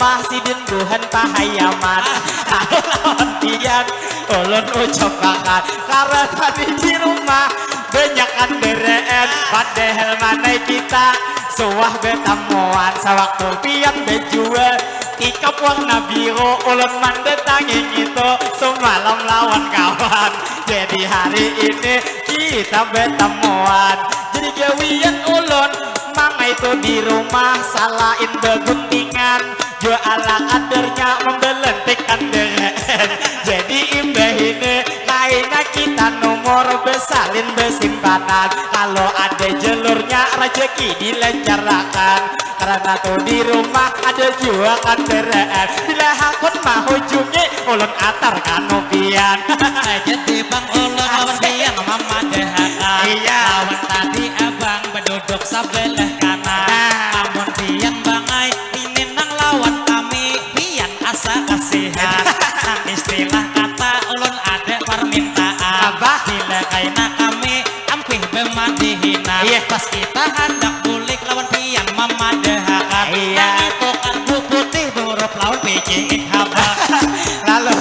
rumah sidin buhan pahayaman lawan pian ulun ucap makan karena tadi di rumah banyak andereen padahal mana kita suah betamuan sewaktu pian bejual tikap warna biru ulun mandetangin itu semalam lawan kawan jadi hari ini kita betemuan jadi gawian ulun manga itu di rumah salahin beguntingan jua ala kadernya membelentik andereen jadi imbah ini lainnya kita nomor besalin besimpanan kalau ada jalurnya rezeki dilancarkan karena tuh di rumah ada jua kandereen bila hakun mah ujungnya ulun atar kanopian jadi bang ulun lawan pian mama dehakan iya lawan tadi abang berduduk sebelah kanan namun pian bangai ini nang lawan kami pian asa kasihan nang istilah kata ulun ada permintaan Abah bila kaina kami ampih bemadihinan pas kita hendak bulik lawan pian mama dehakan nang itu karbu putih burup lawan pijik haba lalu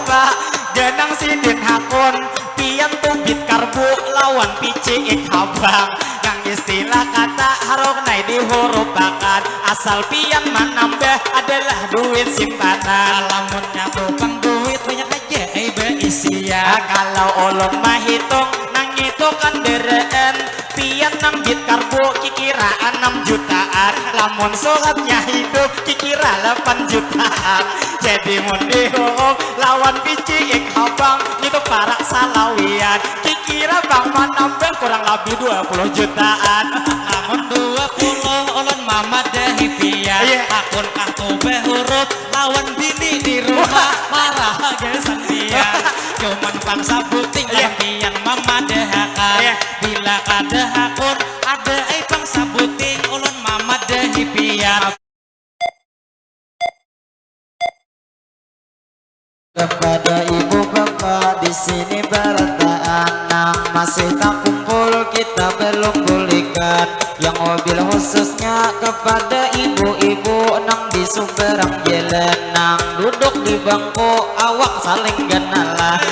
pak jenang sidin hakun pian tubit karbu lawan pijik habang yang istilah kata harok nai dihurupakan asal pian menambah adalah duit simpanan lamunnya tukang duit banyak aja beisian kalau ulun mah hitung nang itu kandereen pian nang bit karbu kikira 6 jutaan lamun suratnya hidup kikira 8 jutaan jadi mun dihukum lawan pijik habang itu parak salawian kikira bang menambah kurang lebih 20 jutaan namun 20 ulun mama dehi pian akun kartu behurut lawan bini di rumah marah gesan pian cuman bangsa buting pian mama dehakan bila kada hakun ada bangsa buting ulun mama dehi pian kepada ibu bapak di sini berataan nang masih tak kumpul kita belum pulihkan yang mobil khususnya kepada ibu-ibu nang di seberang jalan nang duduk di bangku awak saling kenalan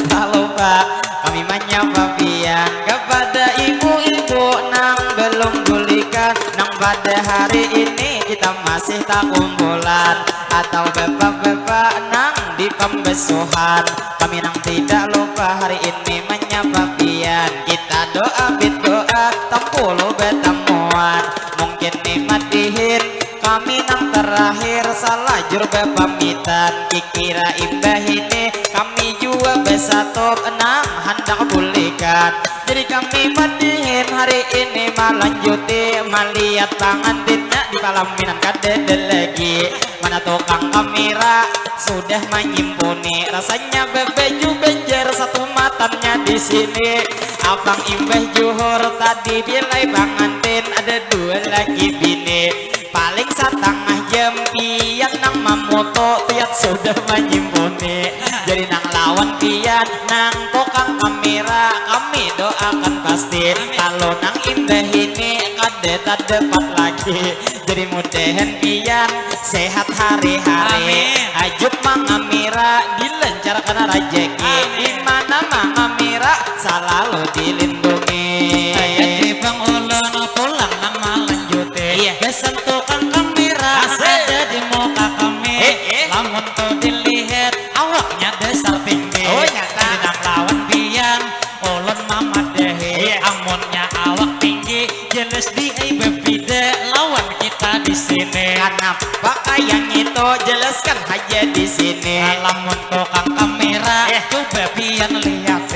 kalau pak kami menyapa pian kepada ibu-ibu nang belum pulihkan nang pada hari ini kita masih tak kumpulan atau bapak-bapak nang di pembesuhan kami nang tidak lupa hari ini menyapa pian kita doa bit doa tampulu betemuan mungkin nimatihin kami nang terakhir salah jur pamitan kikira imbah ini kami juga besatu nang hendak pulihkan jadi kami matihin hari ini melanjuti melihat pengantinnya di palaminan kadede lagi mana tukang kamera sudah menyimpuni rasanya bebeju benjer satu matanya di sini abang imbah juhur tadi bilai pengantin ada 2 lagi bini paling setengah jam pian nang mamoto tiat sudah menyimpuni jadi nang lawan pian nang tukang kamera kami doakan pasti kalau nang imbah ini kade tak dapat lagi jadi mudahan pian sehat hari-hari ajut mangamira dilancarkan rezeki di mana mangamira selalu dilindungi jadi bang ulun pulang nama lanjutin besan tukang kamera ada di muka kami lamun tuh dilihat awaknya dasar tinggi nyata nang lawan pian ulun mama dehe amunnya awak tinggi jelas di bebida lawan kita di sini kenapa yang itu jelaskan aja di sini lamun tukang kamera coba pian lihat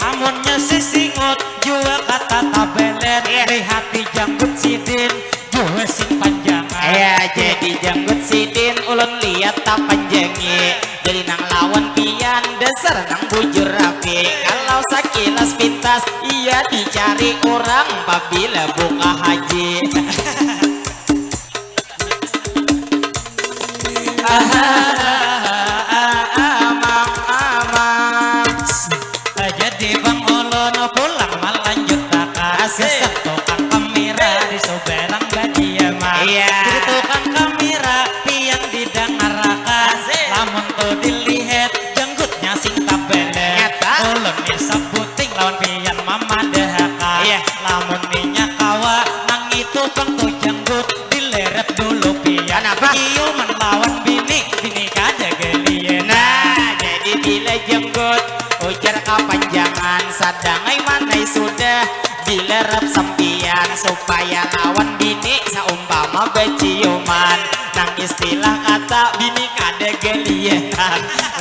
amunnya sisingut jua kata tabelen hati janggut sidin jua sing panjangan jadi janggut sidin ulun lihat tak panjangi jadi nang lawan pian dasar nang bujur rapi kalau sakilas pintas iya dicari orang apabila buka haji jadi bang ulun pulang melanjut takar tukang kamera di soberang badia mah tukang kamera kepanjangan sadangai manai sudah dilerap sampian supaya lawan bini saumpama beciuman nang istilah kata bini kade gelian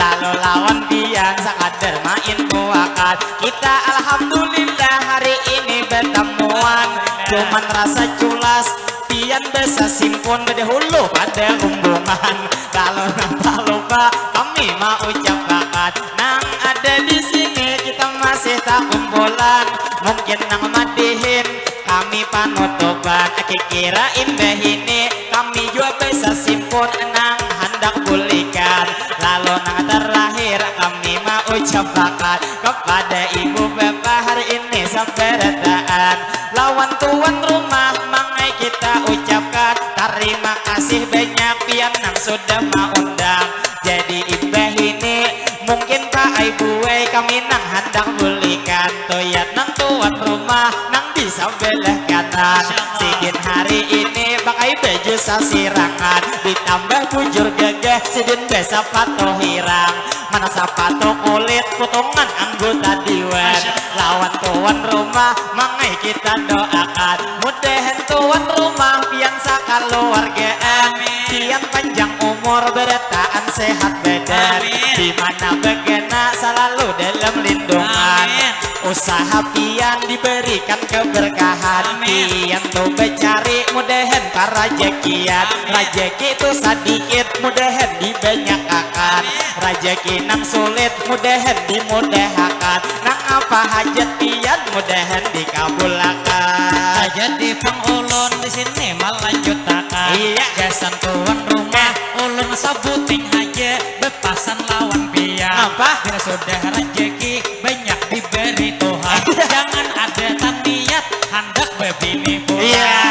lalu lawan pian sakadar main kuakat kita alhamdulillah hari ini bertemuan cuman rasa culas pian bisa simpun dari hulu pada hubungan lalu nang tak lupa kami mau ucap bakat nang ada di sini kita masih tak kumpulan mungkin nang madihin kami panutupan kirain bahini kami juga bisa simpun nang hendak bulikan lalu nang terakhir kami mau ucap bakat kepada ibu bapak hari ini sabarataan lawan tuan rumah mangai kita ucapkan terima kasih banyak pian nang sudah mau undang jadi ibah ini mungkin pak ibu kami nang hendak bulikan toyat nang tuan rumah nang di sebelah kanan sidin hari ini pakai baju sasirangan ditambah bujur gagah sidin besa patuh hirang mana sepatu kulit potongan anggota dewan lawan tuan rumah mangai kita doakan mudahan tuan rumah pian sakaluargaan pian panjang umur bertaan sehat badan di mana begena selalu dalam lindungan usaha pian diberikan keberkahan pian tuh becari mudahan para rezekian rezeki itu sedikit mudahan dibanyakakan rezeki nang sulit mudahan dimudahkan nang apa hajat pian mudahan dikabulkan jadi pengulun di sini melanjutakan iya gasan tuan rumah ulun sabuting aja bepasan lawan pian apa bila sudah rezeki banyak diberi Tuhan jangan ada niat hendak bebini pulang iya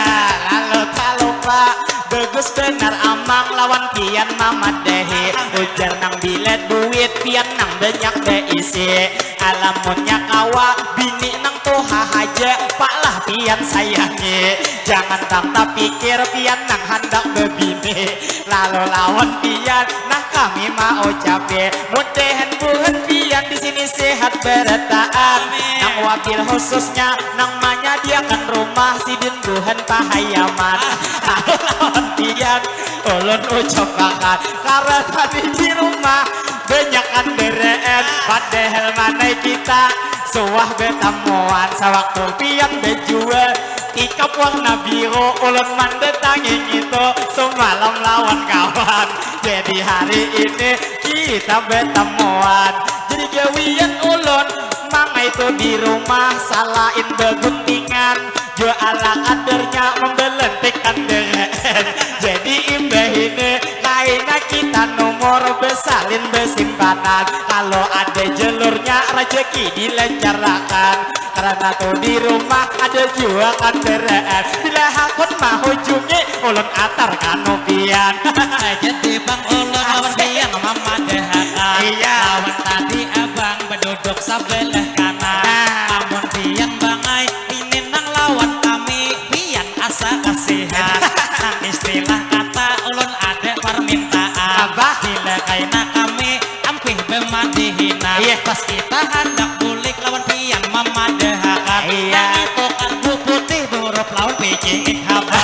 lalu tak lupa bagus benar amang lawan pian mama dehi ujar nang bila duit pian nang banyak beisi alamunnya kawa bini nang tuha aja paklah pian sayangi jangan tak pikir pian nang hendak bebini lalu lawan pian nah kami mau ucapin mudahan buhan pian di sini sehat berataan nang wabil khususnya nang menyediakan rumah sidin buhan pahayaman lalu lawan pian ulun ucap bakat karena tadi di rumah banyak andereen padahal manai kita suah betemuan sewaktu pian bejual ikap warna biru ulun mandetangin itu semalam lawan kawan jadi hari ini kita betemuan jadi gawian ulun mangai itu di rumah salahin beguntingan jo ala kadernya membelentik andereen jadi imbah ini lainnya kita nomor besalin besimpanan kalau ada jalurnya rezeki dilancarkan karena tuh di rumah ada juga kanderaan bila hakun mah ujungnya ulun atar kanopian jadi bang ulun lawan pian mama dehakan iya lawan tadi abang berduduk sebelah kanan namun pian bangai ini nang lawan kami pian asa kasihan nang istilah kata ulun ada permintaan apa bila kaina kami ampih bemadihina pas kita hendak bulik lawan pian mama dehakan iya itu karbu putih berup lawan picik haba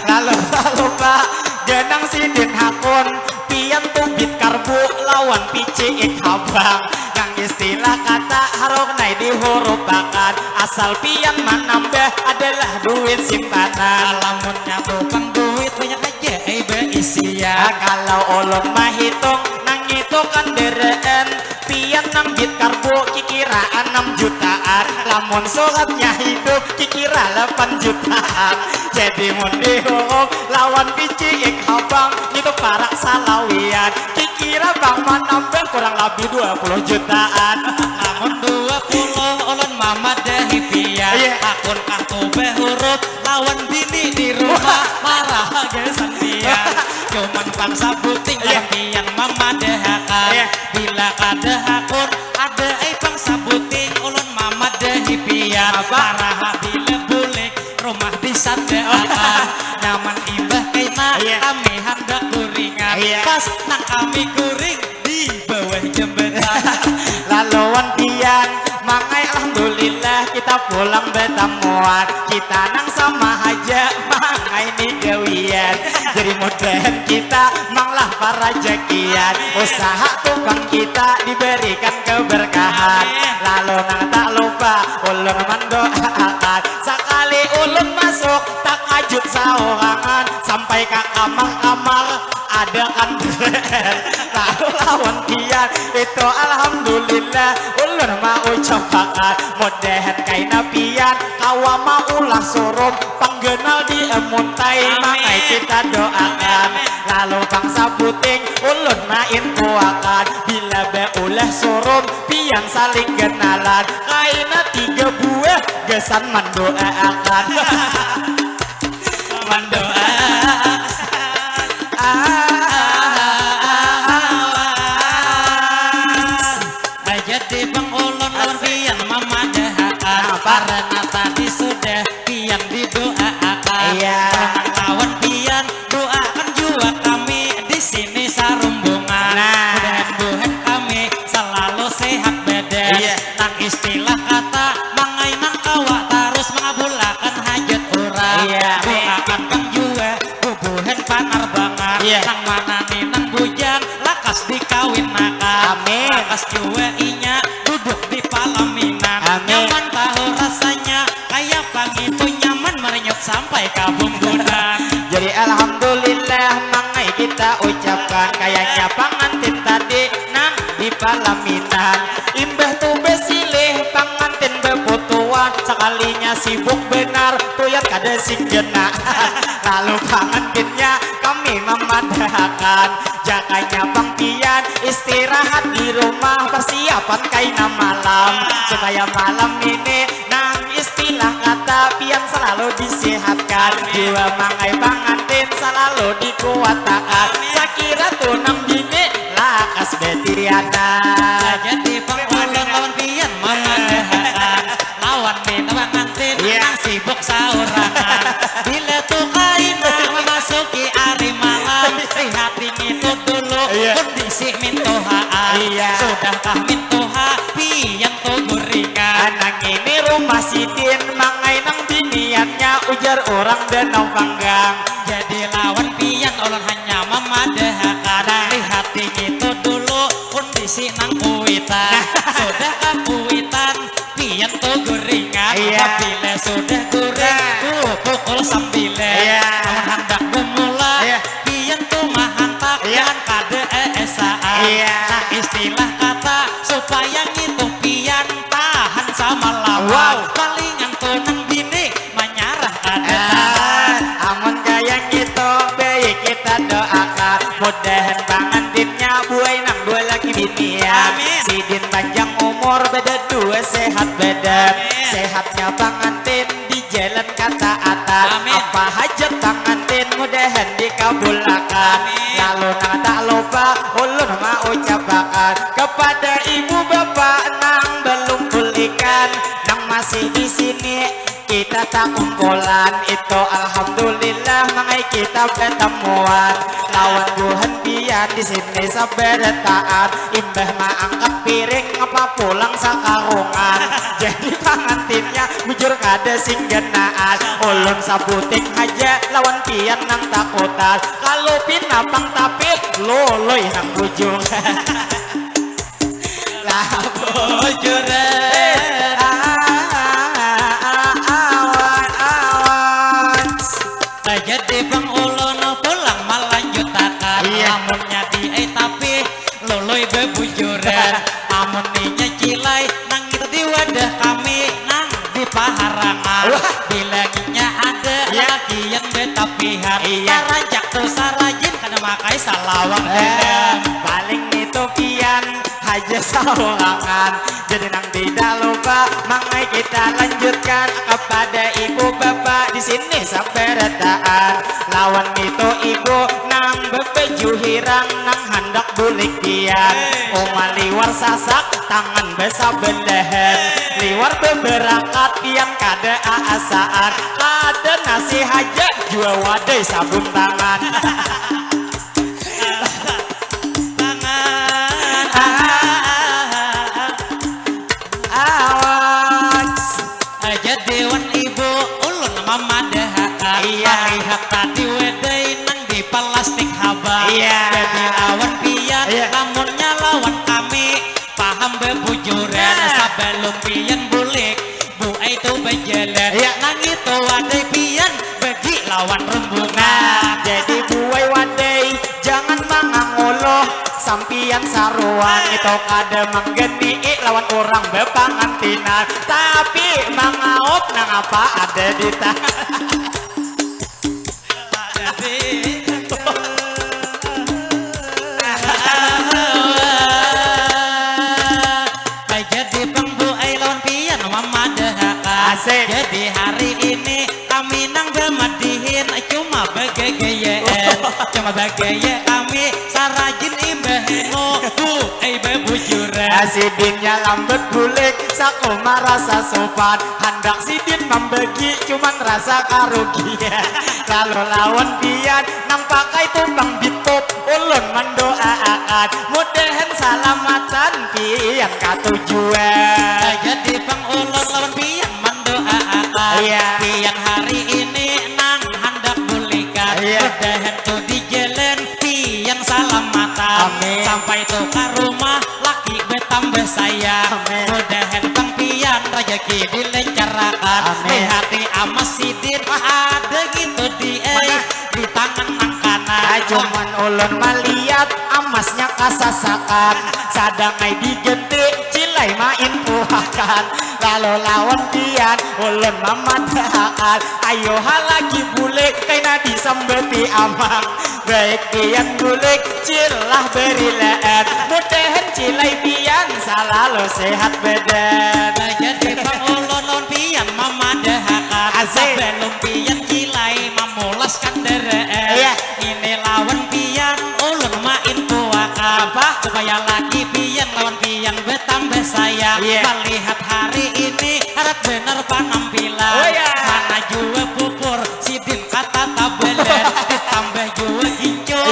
lalu lupa jenang sidin hakun pian tubit karbu lawan picik habang yang istilah kata harok nai dihurupakan asal pian menambah adalah duit simpanan lamunnya tukang duit banyak aja beisian kalau ulun mah hitung nang itu kan dereen pian nang bit karbu kikira 6 jutaan lamun suratnya hidup kikira 8 jutaan jadi mundi hukum lawan picik habang itu para salawian kikira bang menambah kurang lebih 20 jutaan namun 20 ulun mama dehi pian akun kartu behurut lawan bini di rumah marah gesan pian cuman bangsa puting lawan pian mama dehakan bila kada akun ada bangsa puting ulun mama dehi pian marah bila bulik rumah disandeakan nyaman imbah kaina kami hendak kuringan pas nang kami kuring di bawah jembatan laluan pian mangai alhamdulillah kita pulang bertemuan kita nang sama aja mangai ni gawian jadi mudahan kita manglah para jakian usaha tukang kita diberikan keberkahan lalu nang tak lupa ulun mendoakan sekali ulun masuk tak kajut saurangan sampai ke kamar-kamar ada kandel lalu lawan pian itu alhamdulillah ulun mau ucapakan mudahan kaina pian kawa maulah surum panggenal di emuntai mangai kita doakan lalu bangsa puting ulun main kuakan bila beulah surum pian saling kenalan kaina 3 buah gesan mendoakan mendoakan jadi bang ulun lawan pian memadahakan karena tadi sudah pian didoakan lawan pian doakan juga kami di sini sarumbungan mudah-mudahan kami selalu sehat badan nang istilah kata mangai nang kawa terus mengabulkan hajat orang doakan kang juga bubuhan panarbangan nang mana nih nang bujang lakas dikawin nakan lakas juga inya duduk di palaminan nyaman tahu rasanya kayak pang itu nyaman merenyuk sampai ke bumbunan jadi alhamdulillah mangai kita ucapkan kayaknya pangantin tadi nang di palaminan imbah tuh besilih pangantin beputuan sekalinya sibuk benar tuyat kada sing jenak lalu pangantinnya kami memadahkan jakanya bang pian istirahat di rumah persiapan kaina malam supaya malam ini nang istilah kata pian selalu disehatkan jiwa mangai pangantin selalu dikuatakan sakira tuh nang bini lakas betiana jadi pengulung lawan pian memadahkan lawan minta pangantin nang sibuk saurangan bila tuh kaina memasuki hari malam hati itu dulu kondisi mintohaan sudahkah mintoha pian tuh guringan nang ini rumah sidin mangai nang biniannya ujar orang danau panggang jadi lawan pian ulun hanya memadahkan hati itu dulu kondisi nang kuitan sudahkah kuitan pian tuh guringan apabila sudah guring pukul 9 namun hendak memulai pian tuh mahantak dengan kade esaan nah istilah kata supaya ngitung pian tahan sama lawan palingan tuh nang bini menyarah kada amun kaya gitu baik kita doakan mudahan pangantinnya buai nang 2 laki binian sidin panjang umur beda 2 sehat badan sehatnya pangantin di jalan ketaatan apa hajat pangantin mudahan dikabulkan lalu nang tak lupa ulun mau ucapakan kepada ibu bapak nang belum pulihkan nang masih di sini kita tak kumpulan itu alhamdulillah mangai kita ketemuan lawan buhan pian di sini sabarataan imbah angkat piring apa pulang sakarungan jadi pangantinnya bujur kada sing genaan ulun sabuting aja lawan pian nang takutan kalau pinapang tapi loloy nang bujur lah bujur jadi bang ulun pulang melanjutakan amunnya di tapi loloy bebujuran amuninya cilai nang itu di wadah kami nang di paharangan bilangnya ada lagi yang betapihan karajak tuh sarajin karena makai salawang dedem paling itu pian aja saurangan jadi nang tidak lupa mangai kita lanjutkan kepada ibu bapak di sini sabarataan lawan itu ibu nang bebeju hirang nang hendak bulik pian oma liwar sasak tangan besar belahan liwar beberakat pian kada aasaan kada nasi haja jua wadai sabun tangan plastik haba. Jadi lawan pian lamunnya lawan kami paham bebujuran sebelum pian bulik bu itu bejeler nang itu wadai pian bagi lawan rembungan. Jadi buai wadai jangan mangangoloh sampian saruan itu kada menggeni lawan orang bepangantinan tapi mangaop nang apa ada di tangan. Jadi pengbuai lawan pian mama dehaka. Jadi hari ini kami nang bermadihin cuma bagayaan cuma bagaya kami sarajin imbahmu bu bebujuran. Sidinnya lambat bulik saku merasa sopan hendak sidin membagi cuman rasa karugian. Lalu lawan pian nampakai tumpang bitop ulun mendoakan mudahan salamatan pian katujuan. Jadi pengulun lawan pian mendoakan pian hari ini nang hendak bulikan mudahan tuh di jalan pian salamatan sampai tuh ke rumah laki betambah sayang mudahan pang pian rezeki dilencarakan di hati amas sidin ada gitu di tangan nang kanan. Cuman ulun melihat amasnya kasasakan sadangai digede cilai main puhakan. Lalu lawan pian ulun mamadakan ayo halagi bulik kaina disambeti amang baik pian bulik cilah berilaan mudahan cilai pian selalu sehat badan. Jadi pengulun lawan pian mamadakan sebelum pian cilai memulaskan deraan ini lawan pian ulun main puakan supaya lagi pian lawan pian betambah sayang melihat hari ini harap bener penampilan mana jua pupur sidin kata tabelan ditambah jua hijau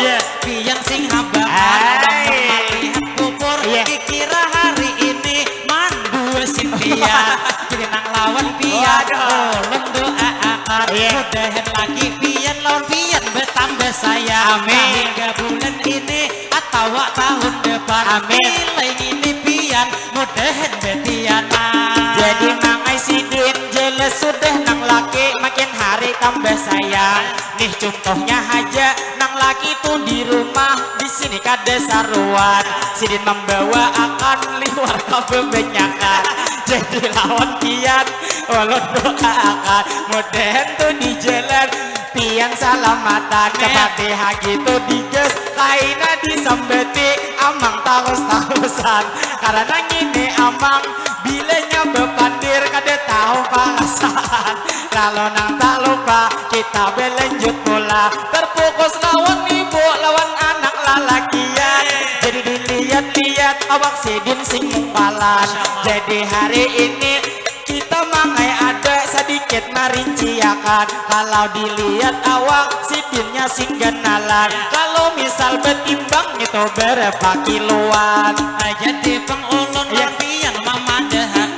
pian sing habangan melihat pupur dikira hari ini mandu sintia jadi nang lawan pian ulun doakan mudahan lagi pian lawan pian betambah sayang hingga bulan ini atau tahun depan nilai ini pian mudahan betiana. Jadi mangai sidin jelas sudah nang laki makin hari tambah sayang. Nih contohnya aja nang laki tuh di rumah di sini kada saruan sidin membawa akan liwar kebenyakan. Jadi lawan pian ulun doakan mudahan tuh di jalan pian salamatan kepati hagi tuh diges kaina disambeti amang taus-tausan karena ngini amang bilanya bepandir kada tahu perasaan. Lalu nang tak lupa kita berlanjut pula terfokus lawan ibu lawan anak lalakian jadi dilihat-lihat awak sidin sing mumpalan. Jadi hari ini kita mangai ada sedikit merinciakan kalau dilihat awak sidinnya sing genalan kalau misal betimbang itu berapa kiloan. Jadi pengulun lawan pian mamadakan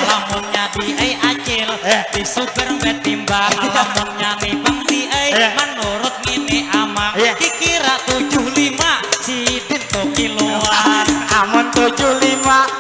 lamunnya di acil di super betimbang lamunnya nih bang di menurut ngini amang dikira 75 sidin tuh kiloan. Amun 75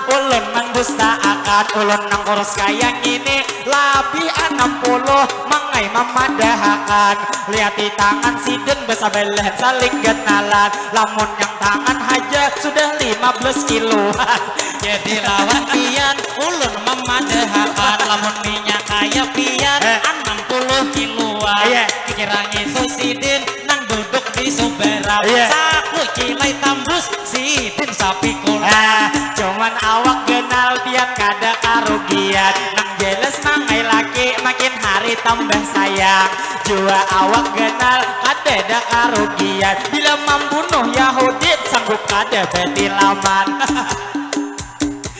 ulun mendustaakan ulun nang urus kaya ini lebih 60 mangai mamadahakan lihat di tangan sidin besa belen saling genalan lamun yang tangan aja sudah 15 kiloan. Jadi lawan pian ulun mamadahakan lamun minyak kaya pian 60 kiloan kira itu sidin nang duduk di sumberan saku cilai tambus sidin sapi kula. Cuman awak genal pian kada karugian nang jelas mangai laki makin hari tambah sayang jua awak genal kada ada karugian bila membunuh Yahudi sanggup kada betilaman.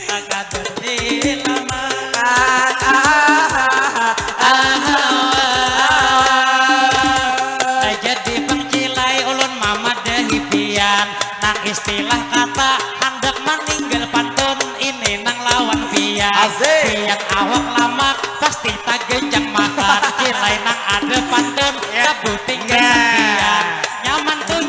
Kada betilaman jadi pengcilai ulun mamadahi pian nang istilah kata hendak meninggal pantun ini nang lawan pian pian awak lamak pasti tak genjang makan cilai nang ada pantun sabuting kesepian nyaman tuh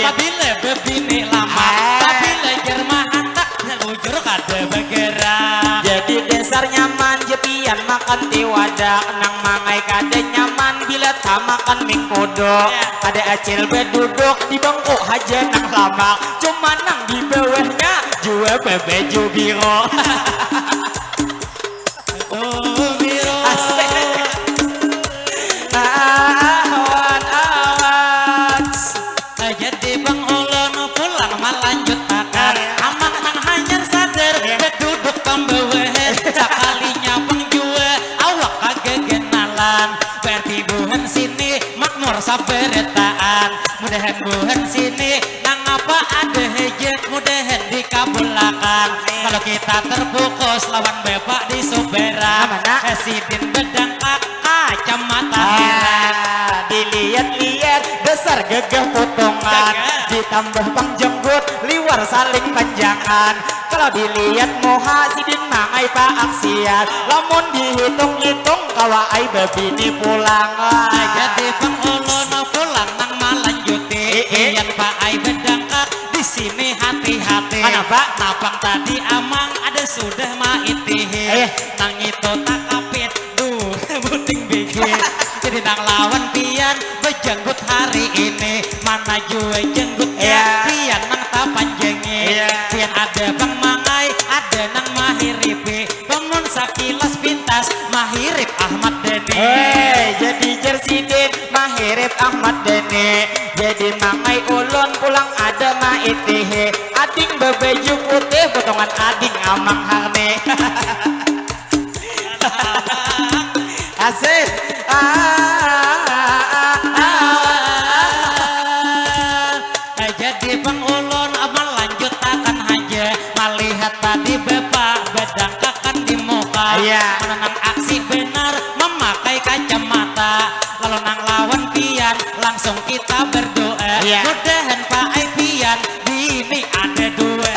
apabila bebini lama apabila jermahan tak ujur kada bergerak jadi dasar nyaman jepian makan tiwadak nang mangai kada nyaman bila tak makan mingkodok kada acil beduduk di bangku haja nang lama cuma nang di bawahnya jua bebeju biro oh biro awan jadi bang ulun pulang melanjut akan amak nang hanyar sadar beduduk pembawahan sekalinya bang jua awak kagegenalan berarti buhan sini makmur saberetaan mudahan buhan sini nang apa ada hejek mudahan dikabulakan kalau kita terfokus lawan bepak di Subera Sidin bedang kacamata heran dilihat-lihat besar gagah potongan ditambah pang jenggot liwar saling panjangan kalau dilihat moha sidin mangai pa aksiat lamun dihitung-hitung kawa ai bebini pulang jadi bang ulun pulang nang malanjuti iyan pa ai bedangkat di sini hati-hati kenapa napang tadi amang ada sudah maitihi nang itu tak kapit duh buting bigit jadi nang lawan pian bejenggut hari ini mana jue jenggutnya pian nang tak panjengi pian ada bang mangai ada nang mahiripi bangun sakilas pintas mahirip Ahmad Deni jadi jersidin mahirip Ahmad Deni jadi mangai ulun pulang ada maitihi ading bebeju putih potongan ading amang harne asik jadi bang ulun amal lanjut akan haja melihat tadi bapak bedang kakan di muka menenang aksi benar memakai kacamata lalu nang lawan pian langsung kita berdoa mudahan Pak Ai pian bini ada dua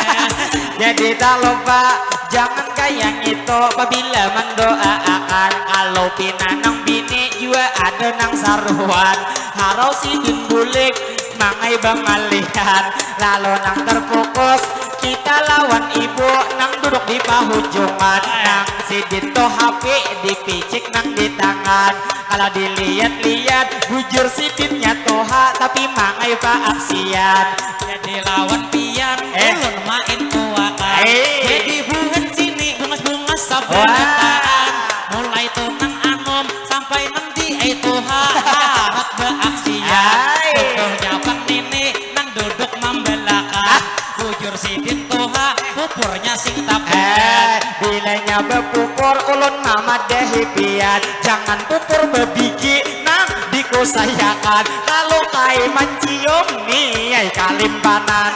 jadi tak lupa jangan kayak itu apabila mendoakan kalau pinanang bini juga ada nang saruan harus sidin bulik mangai bang malihan lalu nang terfokus kita lawan ibu nang duduk di pahujungan nang sidin to HP dipicik nang di tangan kalau dilihat-lihat bujur sidinnya toha tapi mangai pa aksian jadi lawan pian ulun main kuakan jadi buhan sini bungas-bungas saberetaan mulai tunang anom sampai nanti itu harap beaksian contohnya bang nini nang duduk membelakan bujur sidin toha pupurnya sing tabuhan bilanya bepupur ulun mama dehipian jangan pupur bebigi nang dikusayakan kalau kai mencium nih ay kalimpanan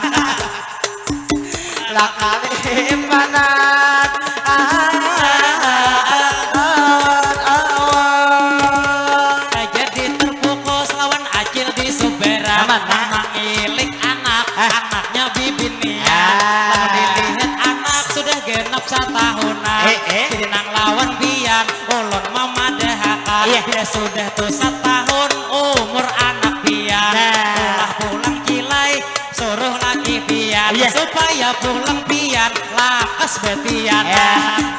lah kalimpanan jadi terfokus lawan acil di Subera mengilik anaknya bibinian lalu dilihat anak sudah genap satahunan jadi nang lawan bian ulun mama dehakan dia sudah tuh setahun umur anak pian pulang kilai suruh lagi pian supaya pulang pian lakas betian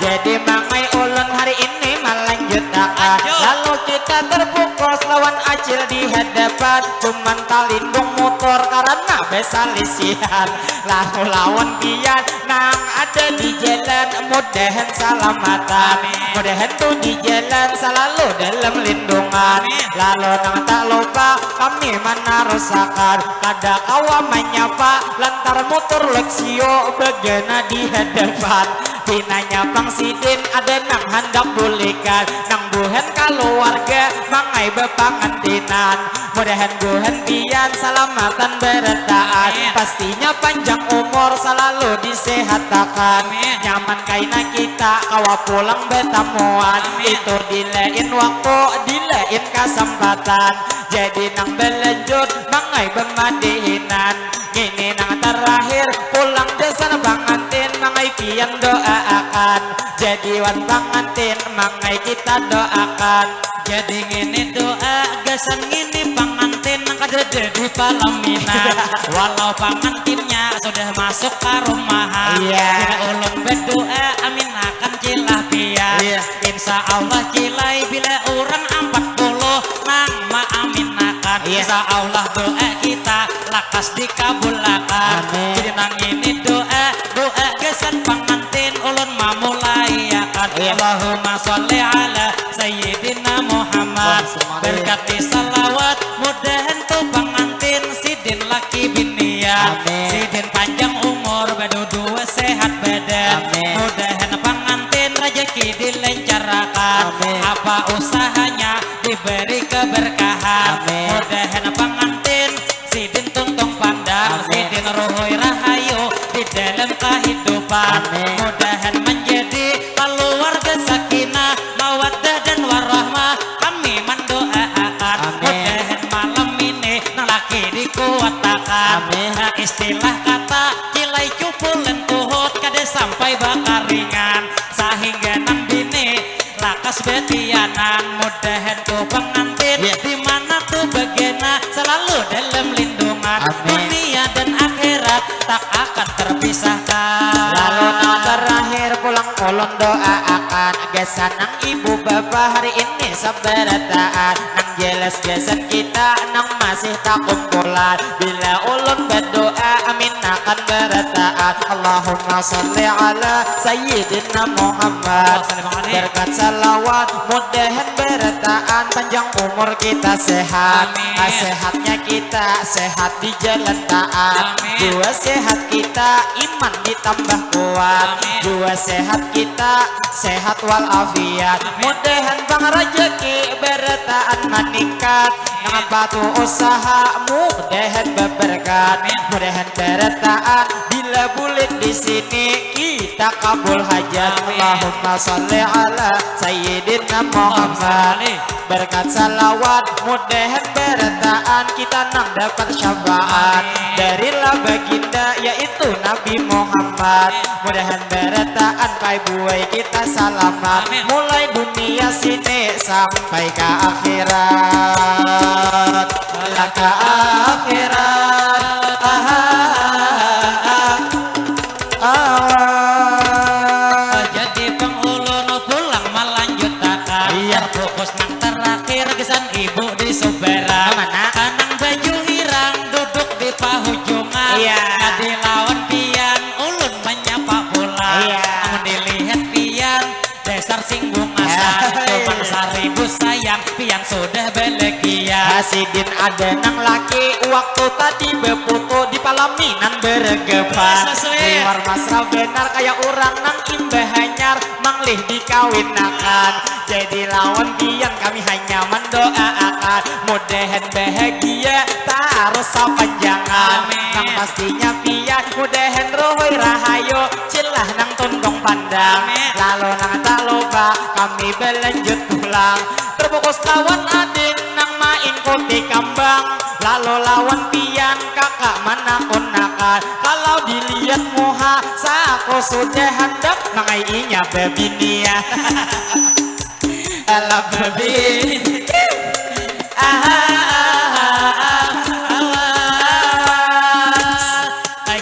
jadi mangai ulun hari ini melanjutkan lalu kita terfokus lawan acil di hadapan cuman talindung motor karena besalisian lalu lawan pian nang ada di jalan mudahan salamatan mudahan tuh di jalan selalu dalam lindungan lalu nang tak lupa kami menarusakan kada kawa menyapa lantar motor Lexio bagana di hadapan pinanya bang sidin ada nang hendak bulikan nang buhan keluarga mangai bepangantinan mudahan buhan pian salamatan beretaan pastinya panjang umur selalu disehatakan nyaman kaina kita kawa pulang betamuan itu dilain waktu dilain kesempatan jadi nang belanjut mangai bemadihinan ini nang terakhir pulang desa bangantin mangai pian doakan jadi wan bangantin mangai kita doakan Jadi ngene doa gasan ngene pangantin kadede di palaminan. Walau pangantinnya sudah masuk ke rumahan. Bila ulun berdoa amin akan cilah biar. Insya Allah cilai bila orang 40 nang ma amin akan. Insya Allah doa kita lakas dikabulakan. Jadi nang ini doa gasan pangantin ulun mamulai akan. Allahumma sholli ala Sayyidina Muhammad. Berkati salawat mudahan tu pangantin sidin laki binian. Sidin panjang umur berdua sehat badan. Mudahan pangantin rezeki dilancarkan. Apa usahanya diberi keberkahan. Mudahan pangantin sidin tuntung pandang. Sidin ruhoi rahayu di dalam kehidupan. Mudahan menjadi keluarga sakinah mawaddah dan warahmah. Kami mendoakan mudahan malam ini nang laki dikuatakan. Nah istilah kata cilai cupulen tuhut kada sampai bakaringan. Sehingga nang bini lakas betianan. Mudahan tu pengantin di mana tu bagena selalu dalam lindungan. Dunia dan akhirat tak akan terpisahkan. Lalu nang terakhir pulang ulun doa akan gasan nang ibu bapak hari ini sabarataan. Nang jelas gasan kita nang masih tak kumpulan. Bila ulun berdoa amin akan berataan. Allahumma sholli ala Sayyidina Muhammad. Berkat salawat mudahan berataan. Panjang umur kita sehat. Sehatnya kita sehat di jalan taat. Dua sehat kita iman ditambah kuat. Dua sehat kita sehat walafiat. Mudahan bang rezeki berataan meningkat. Dengan batu usahamu mudahan berberkat. Mudahan berataan bila bulit di sini kita kabul hajat. Allahumma sholli ala Sayyidina Muhammad. Berkat salawat mudahan berataan kita nang dapat syafaat dari baginda yaitu Nabi Muhammad. Mudahan berataan kai buai kita selamat mulai dunia sini sampai ke akhirat. Laka akhirat jadi pengulun pulang melanjutakan. Fokus nang terakhir kesan ibu di Subera. Kanang baju hirang duduk di pahujungan. Kadi lawan pian ulun menyapa pula. Namun dilihat pian dasar singgung asan. Cuma 1000 sayang pian sudah belegian. Sidin ada nang laki waktu tadi beputu di palaminan bergepan. Keluar masra benar kayak orang nang imbah hanyar manglih dikawinakan. Jadi lawan pian kami hanya mendoakan mudahan bahagia terus sepanjangan. Nang pastinya pian mudahan rohoi rahayu cilah nang tundong pandang. Lalu nang tak lupa kami berlanjut pulang. Terfokus lawan adik nang main kopi kambang. Lalu lawan pian kakak mana konakan. Kalau dilihat muha saku sudah hendak mangainya bebinia. Alah bebi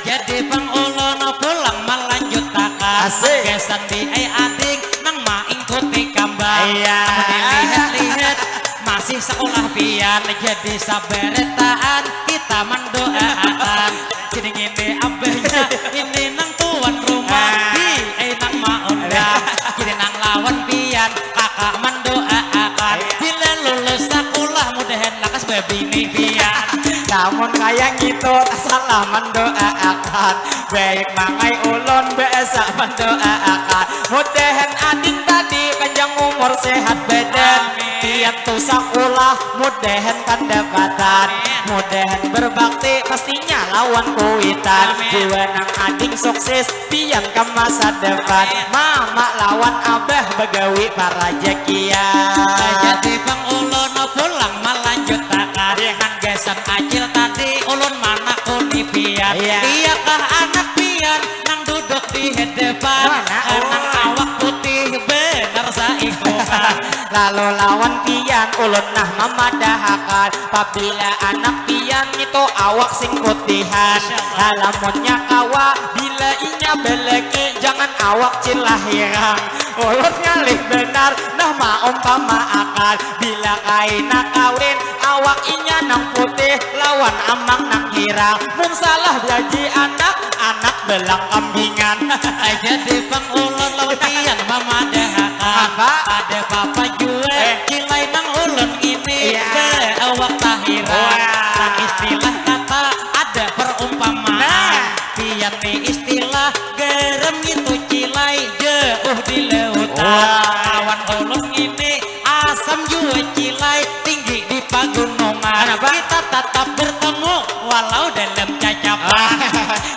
jadi pengulun pulang melanjutakan. Gesan di adik nang main kopi kambang. Dilihat-lihat masih sekolah pian. Jadi saberetaan kita mendoakan. Jadi gini abahnya ini nang tuan rumah di nang maundang. Jadi nang lawan pian kakak mendoakan. Bila lulus sekolah mudahan lakas bebini pian. Namun kayak gitu salah mendoakan. Baik mangai ulun biasa mendoakan. Mudahan adik tadi panjang umur sehat badan. Tiap tuh sekolah mudahan pendapatan. Mudahan berbakti pastinya lawan kuitan. Dua nang adik sukses pian ke masa depan. Mama lawan abah begawi para jekian. Jadi pengulun pulang melanjutakan. Gesan acil tadi ulun mana kuni pian. Iyakah anak pian nang duduk di hadapan. Nang awak putih bener saikukan. lalu lawan pian ulun nah mamadahakan apabila anak pian itu awak sing putihan lamunnya kawa bila inya beleki jangan awak cilahirang ulun ngalih benar nah maumpama akal bila kaina kawin awak inya nang putih lawan amang nang hirang mung salah jaji anak belang kambingan jadi bang ulun lawan pian mamadahakan ada papa jual cilai nang ulun ini awak tahiran nang istilah kata ada perumpamaan pian nih istilah gerem itu cilai jauh di lautan kawan ulun ini asam jua cilai tinggi di pagunungan kita tetap bertemu walau dalam cacapan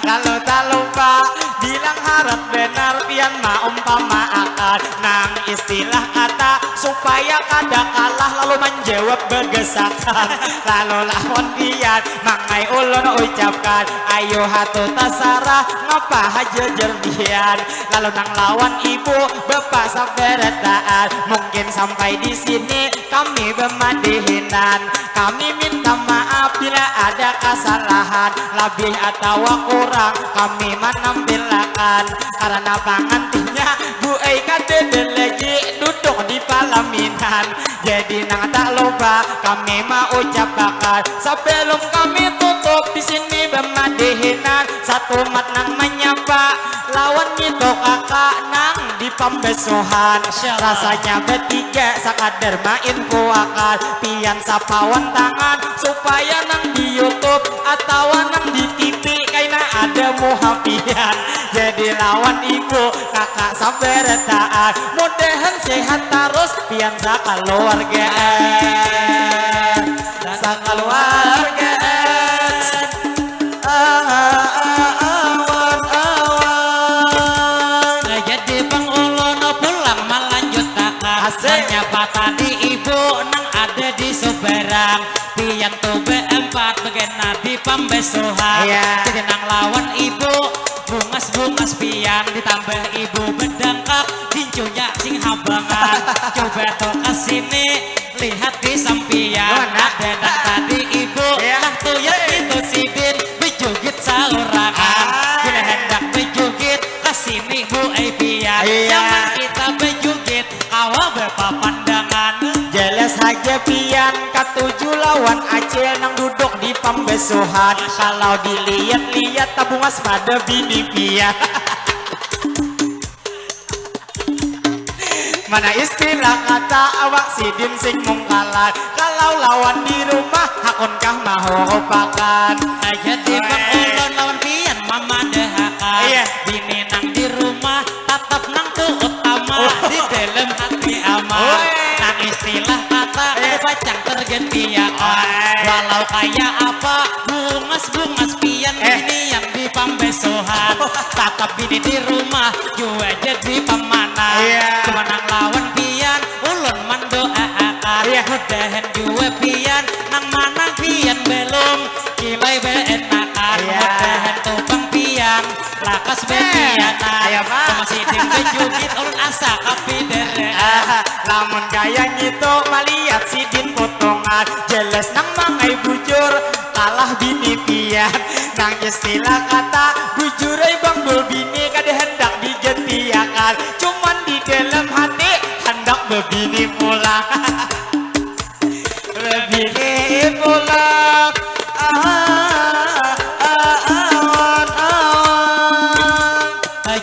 lalu tak lupa bilang harap benar pian maumpama akal nang istilah kata supaya kada kalah lalu menjawab bergesakan lalu lawan pian mangai ulun ucapkan ayo hatu tasarah ngapa haja jerbian lalu nang lawan ibu bapak saberetaan mungkin sampai di sini kami bermadihinan kami minta maaf bila ada kesalahan lebih atau kurang kami menampilakan karena pangantinya Bu Eika lagi duduk di palaminan jadi nang tak lupa kami mau ucapkan sebelum kami tutup di sini bermadihinan satu mat nang menyapa lawan itu kakak nang di pembesuhan rasanya bertiga sakadar main kuakal pian sapawan tangan supaya nang di YouTube atau nang di TV kaina ada muhafian jadi lawan ibu kakak sampai retaan mudahan sehat terus pian sakaluargaan jadi bang ulun pulang melanjut hanya tadi ibu nang ada di Suberang pian tuh beempat begena di pembesuhan jadi nang lawan ibu bungas pian ditambah ibu bedangkak dincunya sing habangan coba tuh kesini lihat di sampian ada nang tadi ibu nah tuh ya itu sidin bejugit saurangan bila hendak bejugit kesini Bu Epian zaman kita bejugit awal berapa pandangan jelas saja pian katuju lawan Acil nang duduk di pembesuhan kalau dilihat-lihat tabungas pada bini pian mana istilah kata awak sidin sing mungkalan kalau lawan di rumah hakunkah mahu rupakan jadi bang ulun lawan pian mamadahakan bini nang di rumah tetap nang tu utama di dalam hati aman nang istilah kata bacang tergentiakan walau kayak apa bungas pian bini yang di pembesuhan tetap bini di rumah juga jadi pemanah cuma nang lawan pian ulun mendoakan mudahan juga pian nang manang pian belum kilai beenakan mudahan tupang pian lakas bepianan masih bejugit ulun asa kapi dere lamun gaya gitu malihat sidin potongan jelas nang mangai bujur kalah bini pian nang istilah kata bujur bang bul bini kada hendak digentiakan cuman di dalam hati hendak bebini pulang bebini pulang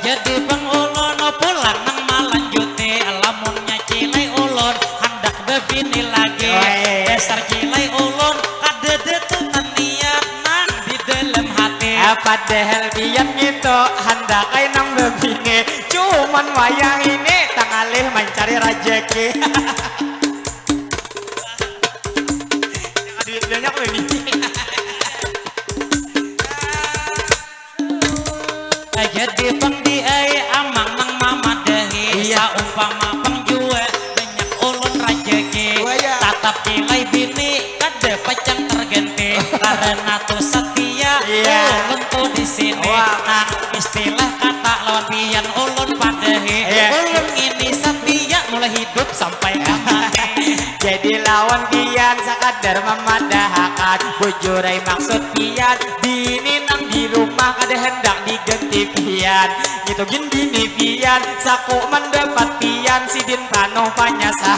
jadi bang ulun pulang nang malanjuti lamunnya cilai ulun hendak bebini lagi dasar cilai ulun kadede tuh niat nang di dalam hati padahal pian gitu hendak nang bebini cuman wayang ini tangalih mencari rejeki duit banyak bebini jadi bang di amang nang mama dehi saumpama bang jua banyak ulun rajeki tatap kilai bini kada pacang terganti karena tuh setia ulun tuh di sini nang istilah kata lawan pian ulun padehi ulun ini setia mulai hidup sampai kiamat lawan pian sakadar memadahakan bujurai maksud pian bini nang di rumah kada hendak diganti pian gitu gini pian saku mendapat pian sidin panoh panyasa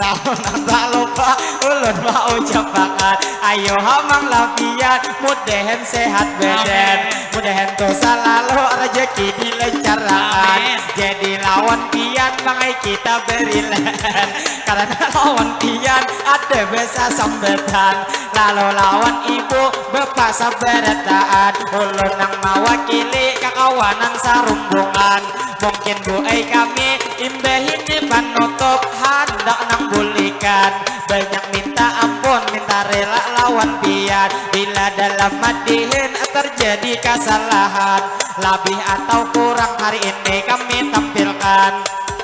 lawan tak lupa ulun mau ucapakan ayo hamang lapian mudahan sehat badan mudahan tuh selalu rezeki dilancarkan jadi lawan pian mangai kita berilan karena lawan pian ada bahasa sambetan lalu lawan ibu bapak sabarataan ulun nang mawakili kakawanan sarumbungan mungkin buai kami imbahin di panutup hendak nang bulikan banyak minta ampun minta rela lawan pian bila dalam madihin terjadi kesalahan lebih atau kurang hari ini kami tampilkan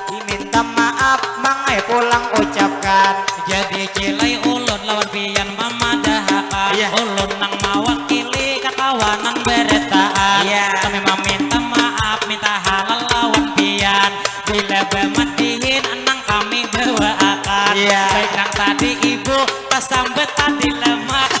diminta maaf mangai pulang ucapkan jadi cilai ulun lawan pian memadahakan ulun nang mawakili kakawanan beretaan kami meminta maaf minta halal lawan pian bila bemadihin enang kami doakan baik nang tadi ibu pas sambet tadi lemah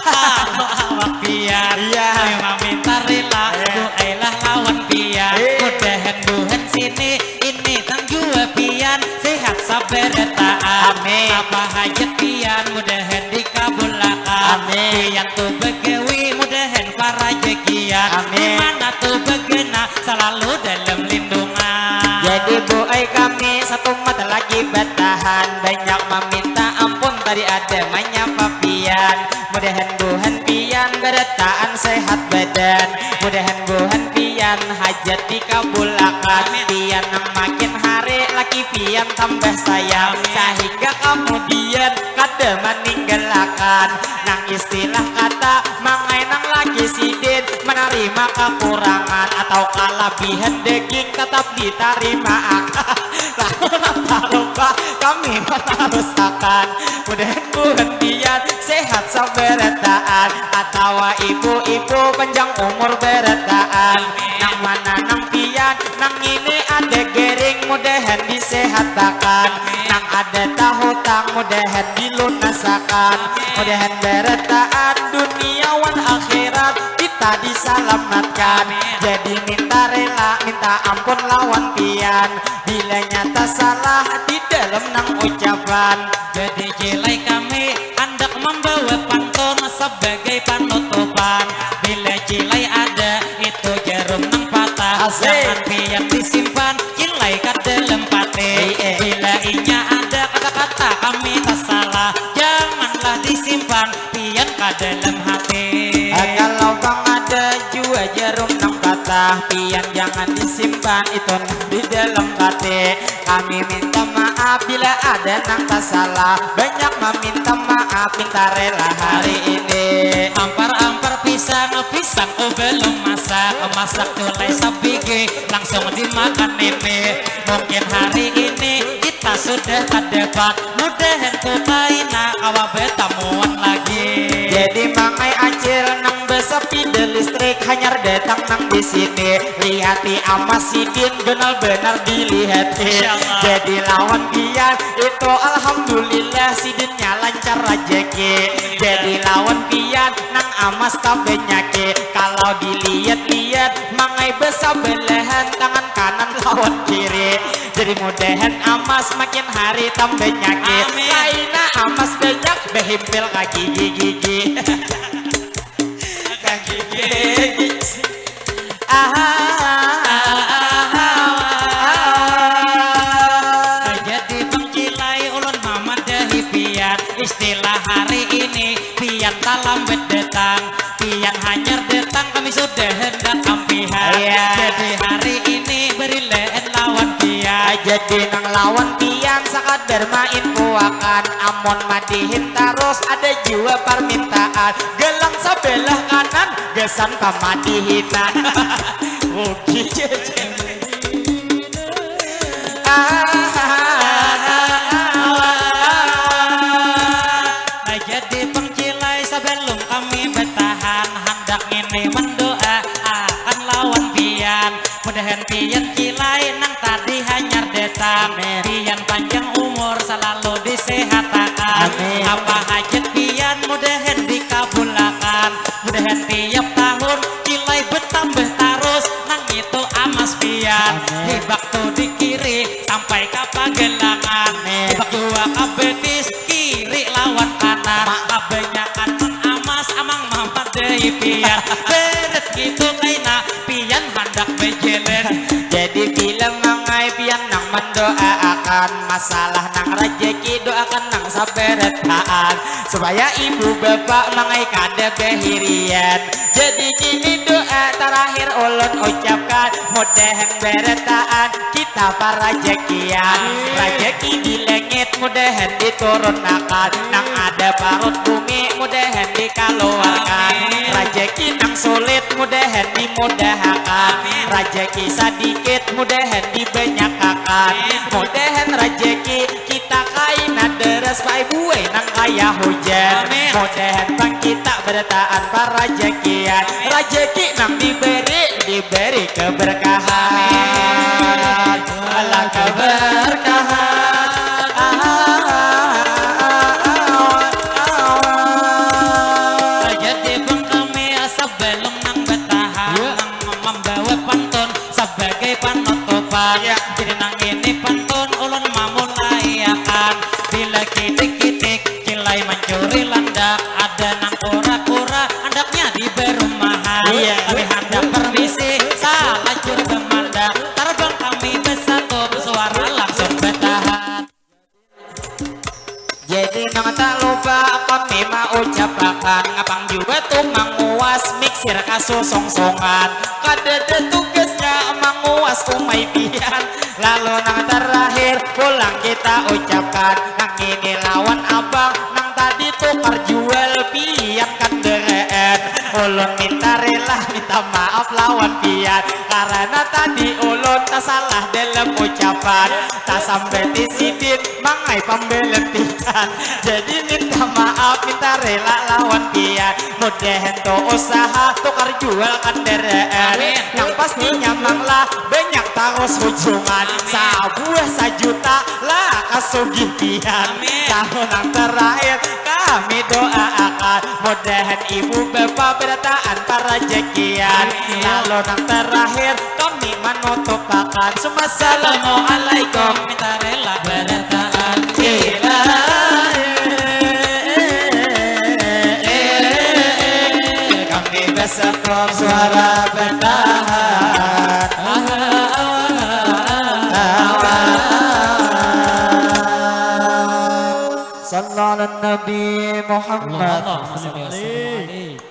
awak pian kami meminta rela doailah lawan pian mudahan Tuhan sini ini tang jua pian sehat sabarataan apa hajat pian mudahan dikabulakan pian tuh begawi mudahan para jekian dimana tuh begena selalu dalam lindungan jadi buai kami satu mata lagi bertahan banyak meminta ampun tadi ada menyapa pian mudahan Tuhan pian beretaan sehat badan mudahan Tuhan pian hajat dikabulakan pian makin hari laki pian tambah sayang sehingga kemudian kada meninggalkan nang istilah kata mangai nang lagi sidin menerima kekurangan atau kelebihan daging tetap diterima akan tak lupa kami menarusakan mudahan Tuhan pian sehat sabarataan atau ibu-ibu panjang umur berataan nang mana nang pian nang ini ada gering mudahan disehatakan nang ada tahutang mudahan dilunasakan mudahan berataan duniawan akhirat kita diselamatkan jadi minta rela minta ampun lawan pian bila nyata salah di dalam nang ucapan jadi cilai kami hendak membawa pantun sebagai panutupan bila cilai ada itu jarum nang patah jangan pian disimpan cilai ke dalam pati bila inya ada kata-kata kami tak salah janganlah disimpan pian ke dalam hati kalau bang ada jua jarum nang patah pian jangan disimpan itu di dalam hati kami minta maaf bila ada nang tak salah banyak meminta maaf minta rela hari ini ampar-ampar pisang oh belum masak tulai sabigi langsung dimakan ini mungkin hari ini kita sudah terdebat mudahan kupaina kawa betamuan lagi jadi mangai acil nang besepi de listrik hanyar datang nang di sini lihati amas sidin benar-benar dilihati jadi lawan pian itu alhamdulillah sidinnya lancar rezeki jadi lawan pian nang amas tambah nyaki kalau dilihat-lihat mangai besabelahan tangan kanan lawan kiri jadi mudahan amas makin hari tambah nyaki laina amas banyak behimpil kaki gigi kaki gigi jadi pengkilai ulun mama dahi pian istilah hari ini pian tak lambat datang pian hanyar datang kami sudah hendak kampihan jadi hari ini berileen lawan pian jadi nang lawan pian sakadar main kuakan amon madihin terus ada jua permintaan gelang sebelah kanan gesan pamadihinan ugi jadi pengcilai sebelum kami bertahan hendak ini mendoa akan lawan pian mudahan pian cilai nang tadi hanyar datang pian panjang umur selalu kesehatan. Amin. Apa hajat pian mudahan dikabulakan. Mudahan tiap tahun nilai bertambah terus. Nang itu amas pian. Amin. Hibak tuh di kiri sampai ke Pagelangan. Amin. Hibak dua kabetis kiri lawan kanan. Kebanyakan non amas amang mampat deui pian. Beret gitu kaina pian hendak bejelen. Jadi bila mangai pian nang mendoakan masalah nang rejeki doakan nang saberetaan supaya ibu bapak mangai kada behirian. Jadi gini doa terakhir ulun ucapkan mudahan beretaan kita para rejekian. Rejeki di langit mudahan diturunkan nang ada parut bumi mudahan dikeluarkan. Rejeki nang sulit mudahan dimudahkan. Rejeki sedikit mudahan dibanyakan. Mudahan rejeki kita kaina deres pai buai nang kaya hujan. Mudahan bang kita bertahan para rejekian. Rejeki nang diberi keberkahan. Allah keberkahan. Jadi bang kami sebelum nang bertahan nang membawa pantun sebagai penutupan. Jadi nang ini pantun ulun memulai akan bila kitik-kitik kilai mencuri landak ada nang kura-kura andaknya di berumahan. Kami hendak permisi salah jur bemandak terbang kami bersatu bersuara langsung bertahan. Jadi nang tak lupa kami mau ucapkan ngapang juga tuh manguas miksir kasusong-songan. Kadada tugasnya manguas umay pian. Lalu nang terakhir pulang kita ucapkan nang ini lawan abang nang tadi tukar jual pian kandereen. Ulun minta rela minta maaf lawan pian karena tadi ulun tak salah dalam ucapan tak sampai disidin mangai pembelen pian. Jadi minta maaf minta rela lawan pian mudahan to usaha tukar jual kandereen yang pastinya manglah banyak terus hujungan sabuah sajuta lah kasugih pian. Tahun yang terakhir kami doakan mudahan ibu bapak bertahan para rejekian. Lalu yang terakhir kami menutupakan Assalamualaikum Minta rela bertahan. kami bersatu suara bertahan. Sallallahu Nabi Muhammad. Allahumma shalli wa sallim alaihi.